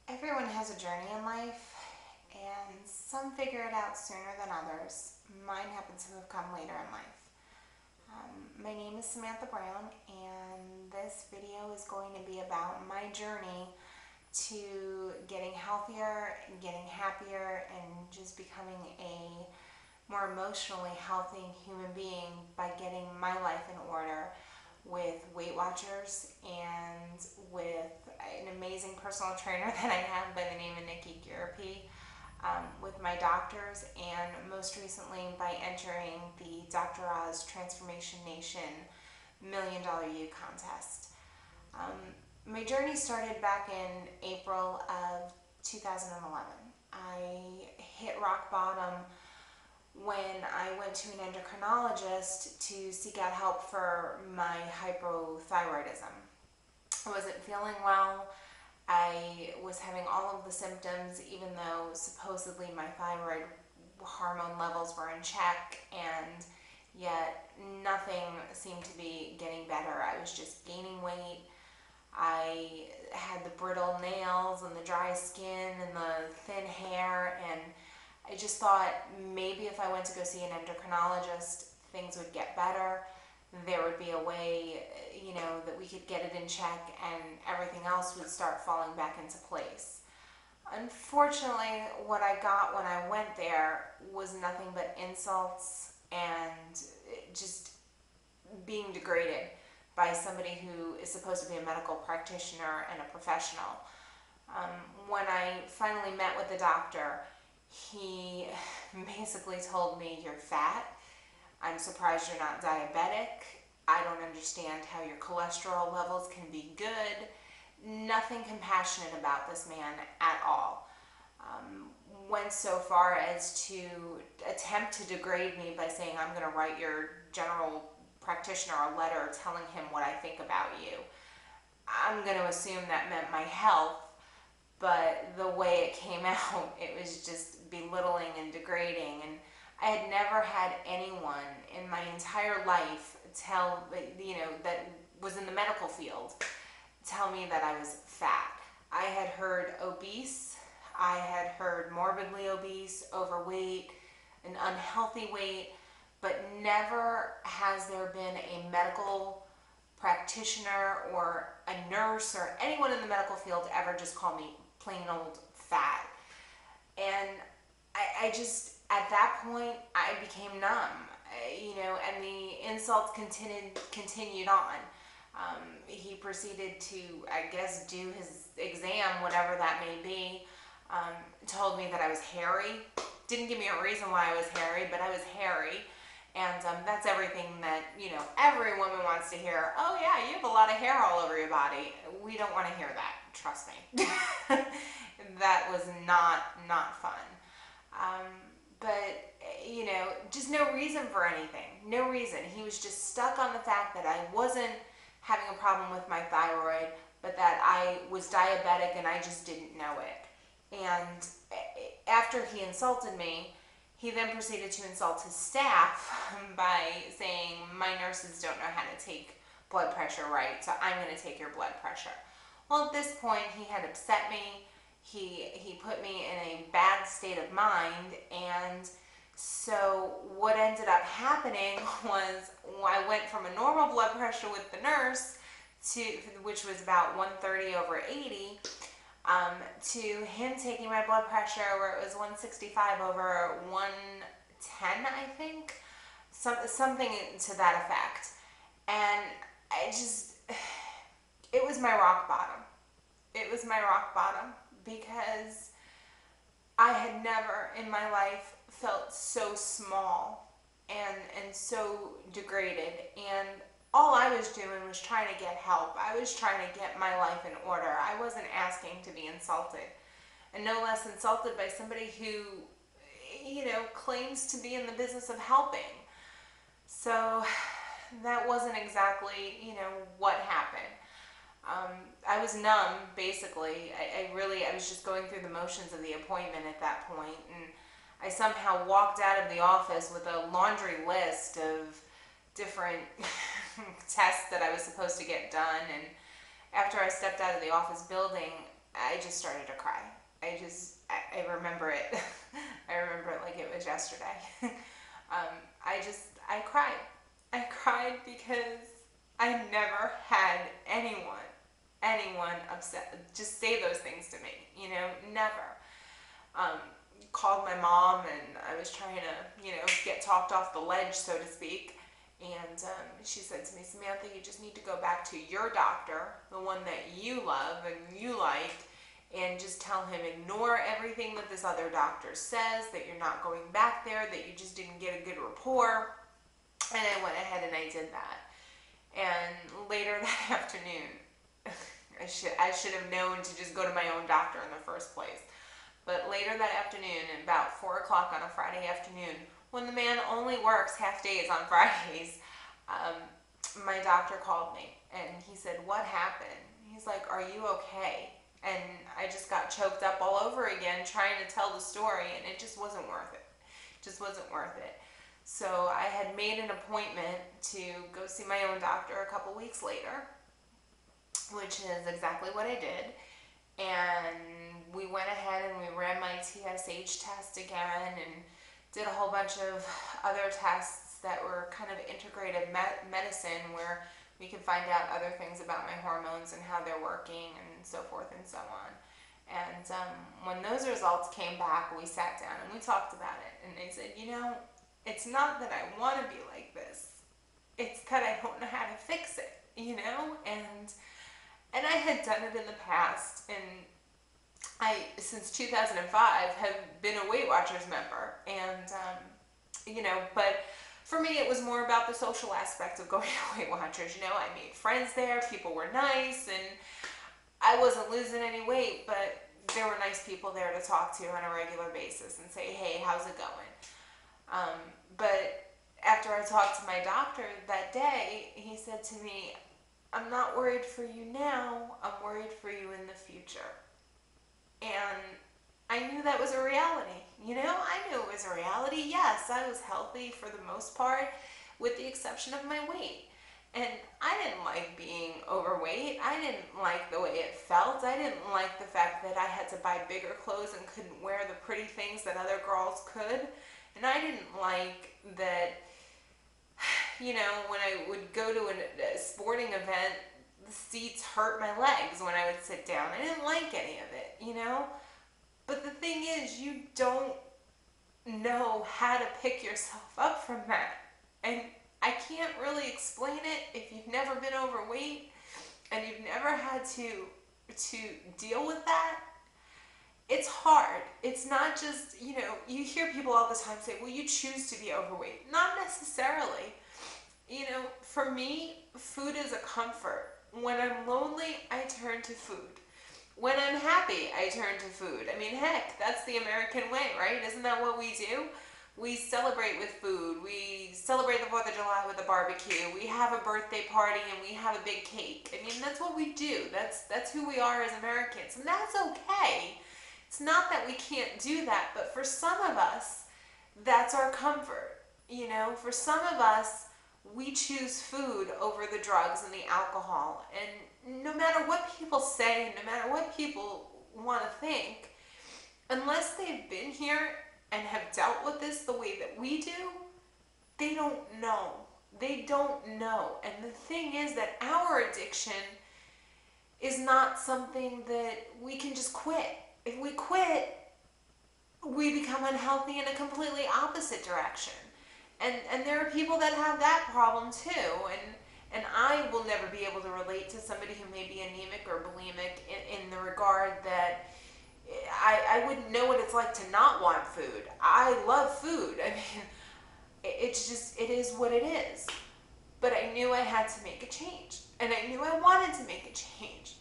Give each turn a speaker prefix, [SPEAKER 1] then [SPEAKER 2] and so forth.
[SPEAKER 1] Everyone has a journey in life, and some figure it out sooner than others. Mine happens to have come later in life. My name is Samantha Brown, and this video is going to be about my journey to getting healthier, getting happier, and just becoming a more emotionally healthy human being by getting my life in order with Weight Watchers and with an amazing personal trainer that I have by the name of Nikki Girapi, with my doctors, and most recently by entering the Dr. Oz Transformation Nation $1 Million You contest. My journey started back in April of 2011. I hit rock bottom when I went to an endocrinologist to seek out help for my hypothyroidism. I wasn't feeling well. I was having all of the symptoms, even though supposedly my thyroid hormone levels were in check, and yet nothing seemed to be getting better. I was just gaining weight. I had the brittle nails and the dry skin and the thin hair, and I just thought maybe if I went to go see an endocrinologist, things would get better. There would be a way, that we could get it in check and everything else would start falling back into place. Unfortunately, what I got when I went there was nothing but insults and just being degraded by somebody who is supposed to be a medical practitioner and a professional. When I finally met with the doctor, he basically told me, "You're fat. I'm surprised you're not diabetic. I don't understand how your cholesterol levels can be good." Nothing compassionate about this man at all. Went so far as to attempt to degrade me by saying, "I'm going to write your general practitioner a letter telling him what I think about you." I'm going to assume that meant my health, but the way it came out, it was just belittling and degrading. And I had never had anyone in my entire life that was in the medical field tell me that I was fat. I had heard obese, I had heard morbidly obese, overweight, an unhealthy weight, but never has there been a medical practitioner or a nurse or anyone in the medical field ever just call me plain old fat. And I just, at that point, I became numb, and the insults continued on. He proceeded to, I guess, do his exam, whatever that may be. Told me that I was hairy. Didn't give me a reason why I was hairy, but I was hairy. And that's everything that, every woman wants to hear. "Oh yeah, you have a lot of hair all over your body." We don't want to hear that, trust me. That was not fun. But, just no reason for anything. No reason. He was just stuck on the fact that I wasn't having a problem with my thyroid, but that I was diabetic and I just didn't know it. And after he insulted me, he then proceeded to insult his staff by saying, "My nurses don't know how to take blood pressure right, so I'm going to take your blood pressure." Well, at this point, he had upset me. He put me in a bad state of mind, and so what ended up happening was I went from a normal blood pressure with the nurse, which was about 130/80, to him taking my blood pressure where it was 165/110, I think, something to that effect. And it was my rock bottom. It was my rock bottom because I had never in my life felt so small and so degraded. And all I was doing was trying to get help. I was trying to get my life in order. I wasn't asking to be insulted. And no less insulted by somebody who, claims to be in the business of helping. So that wasn't exactly, what happened. I was numb, basically. I was just going through the motions of the appointment at that point, and I somehow walked out of the office with a laundry list of different tests that I was supposed to get done. And after I stepped out of the office building, I just started to cry. I remember it. I remember it like it was yesterday. I cried. I cried because I never had anyone upset, just say those things to me, never. Um, Called my mom and I was trying to, get talked off the ledge, so to speak. And she said to me, Samantha, you just need to go back to your doctor, the one that you love and you like, and just tell him ignore everything that this other doctor says, that you're not going back there, that you just didn't get a good rapport. And I went ahead and I did that. And later that afternoon, I should have known to just go to my own doctor in the first place. But later that afternoon, about 4 o'clock on a Friday afternoon, when the man only works half days on Fridays, my doctor called me and he said, what happened? He's like, are you okay? And I just got choked up all over again trying to tell the story, and it just wasn't worth it. Just wasn't worth it. So I had made an appointment to go see my own doctor a couple weeks later, which is exactly what I did. And we went ahead and we ran my TSH test again and did a whole bunch of other tests that were kind of integrated medicine, where we could find out other things about my hormones and how they're working and so forth and so on. And when those results came back, we sat down and we talked about it. And they said, it's not that I want to be like this. It's that I don't know how to fix it, And I had done it in the past, and I, since 2005, have been a Weight Watchers member, and, but for me it was more about the social aspect of going to Weight Watchers. I made friends there, people were nice, and I wasn't losing any weight, but there were nice people there to talk to on a regular basis and say, hey, how's it going? But after I talked to my doctor that day, he said to me, I'm not worried for you now, I'm worried for you in the future. And I knew that was a reality. I knew it was a reality. Yes, I was healthy for the most part, with the exception of my weight. And I didn't like being overweight. I didn't like the way it felt. I didn't like the fact that I had to buy bigger clothes and couldn't wear the pretty things that other girls could. And I didn't like that, when I would go to a sporting event, the seats hurt my legs when I would sit down. I didn't like any of it, But the thing is, you don't know how to pick yourself up from that. And I can't really explain it if you've never been overweight and you've never had to deal with that. It's hard. It's not just, you hear people all the time say, well, you choose to be overweight. Not necessarily. For me, food is a comfort. When I'm lonely, I turn to food. When I'm happy, I turn to food. I mean, heck, that's the American way, right? Isn't that what we do? We celebrate with food. We celebrate the 4th of July with a barbecue. We have a birthday party and we have a big cake. I mean, that's what we do. That's who we are as Americans. And that's okay. It's not that we can't do that, but for some of us, that's our comfort. For some of us, we choose food over the drugs and the alcohol. And no matter what people say, no matter what people want to think, unless they've been here and have dealt with this the way that we do, they don't know. They don't know. And the thing is that our addiction is not something that we can just quit. If we quit, we become unhealthy in a completely opposite direction. And there are people that have that problem too. And I will never be able to relate to somebody who may be anemic or bulimic in the regard that I wouldn't know what it's like to not want food. I love food. I mean, it is what it is. But I knew I had to make a change. And I knew I wanted to make a change.